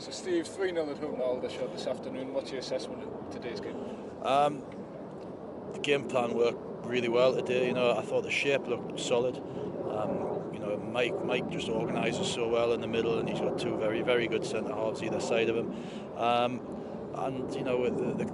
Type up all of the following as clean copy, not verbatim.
So Steve, 3-0 at home to Aldershot this afternoon. What's your assessment of today's game? The game plan worked really well today. I thought the shape looked solid. Mike just organises so well in the middle, and he's got two very, very good centre halves either side of him.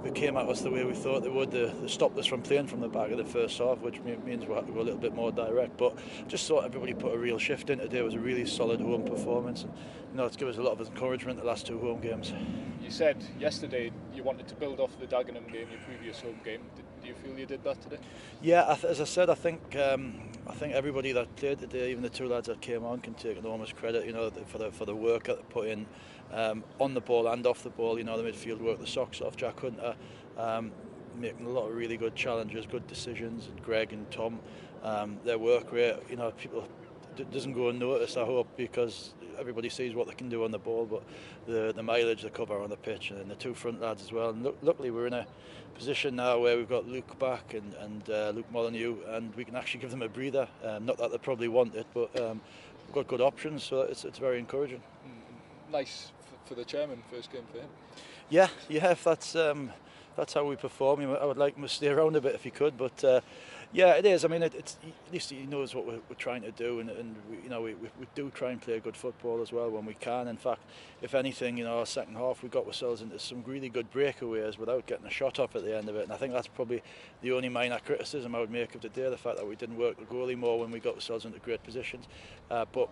They came at us the way we thought they would. They stopped us from playing from the back of the first half, which means we're a little bit more direct. But just thought everybody put a real shift in today. It was a really solid home performance, and it's given us a lot of encouragement the last two home games. You said yesterday you wanted to build off the Dagenham game, your previous home game. Do you feel you did that today? Yeah, as I said, I think everybody that played today, even the two lads that came on, can take enormous credit. For the work that they put in on the ball and off the ball. The midfield worked the socks off. Jack Hunter making a lot of really good challenges, good decisions, and Greg and Tom, their work rate. People doesn't go unnoticed, I hope, because everybody sees what they can do on the ball, but the mileage they cover on the pitch, and the two front lads as well. And luckily we're in a position now where we've got Luke back and Luke Molyneux, and we can actually give them a breather. Not that they probably want it, but we've got good options, so it's very encouraging. Nice for the chairman, first game for him. Yeah, if that's how we perform. I would like him to stay around a bit if he could, but yeah, it is. I mean, it's at least he knows what we're trying to do, and we do try and play good football as well when we can. In fact, if anything, our second half we got ourselves into some really good breakaways without getting a shot off at the end of it, and I think that's probably the only minor criticism I would make of today, the fact that we didn't work the goalie more when we got ourselves into great positions. But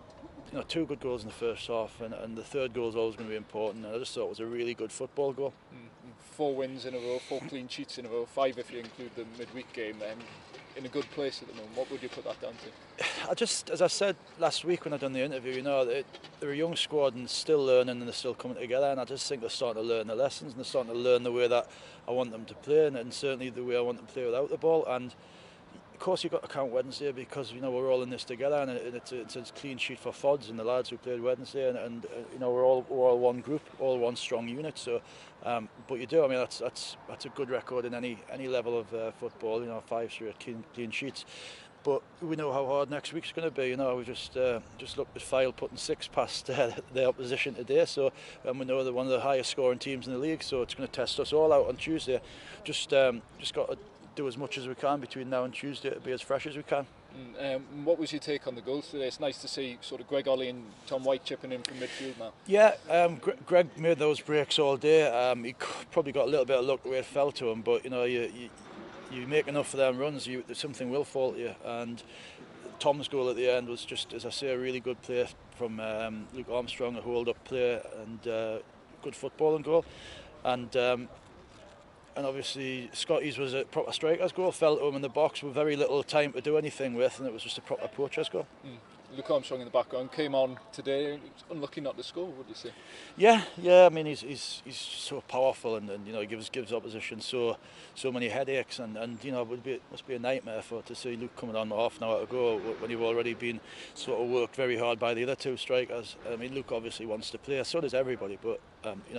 two good goals in the first half, and the third goal is always going to be important. And I just thought it was a really good football goal. 4 wins in a row, 4 clean sheets in a row, 5 if you include the midweek game. In a good place at the moment. What would you put that down to? As I said last week when I done the interview, they're a young squad and still learning, and they're still coming together. And I just think they're starting to learn the lessons, and they're starting to learn the way that I want them to play, and certainly the way I want them to play without the ball. And of course, you've got to count Wednesday, because we're all in this together, and it's a clean sheet for Fods and the lads who played Wednesday, and we're all one group, all one strong unit. So, but you do. I mean, that's a good record in any level of football. 5 straight clean sheets. But we know how hard next week's going to be. We just looked at Fyle putting 6 past the opposition today. So, and we know they're one of the highest scoring teams in the league. So it's going to test us all out on Tuesday. Just got to do as much as we can between now and Tuesday to be as fresh as we can. What was your take on the goals today? It's nice to see sort of Greg Ollie and Tom White chipping in from midfield now. Yeah, Greg made those breaks all day. He probably got a little bit of luck the way it fell to him, but you make enough of them runs, something will fall to you. And Tom's goal at the end was just, as I say, a really good play from Luke Armstrong, a hold-up play, and good footballing goal. And obviously Scotty's was a proper striker's goal, fell to him in the box with very little time to do anything with, and it was just a proper poacher's goal. Luke Armstrong in the background came on today. Unlucky not to score, would you say? Yeah. I mean, he's so powerful, and he gives opposition so many headaches, and it must be a nightmare to see Luke coming on half an hour to go when you've already been sort of worked very hard by the other two strikers. I mean, Luke obviously wants to play, so does everybody, but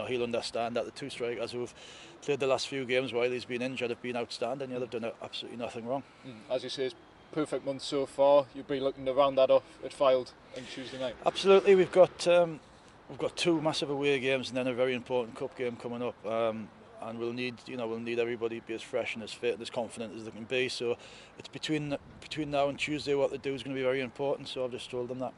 he'll understand that the two strikers who've played the last few games while he's been injured have been outstanding. They've done absolutely nothing wrong. As you say, it's perfect month so far. You'll be looking to round that off at Fylde on Tuesday night. Absolutely, we've got 2 massive away games and then a very important cup game coming up, and we'll need everybody to be as fresh and as fit and as confident as they can be. So it's between now and Tuesday, what they do is going to be very important. So I've just told them that.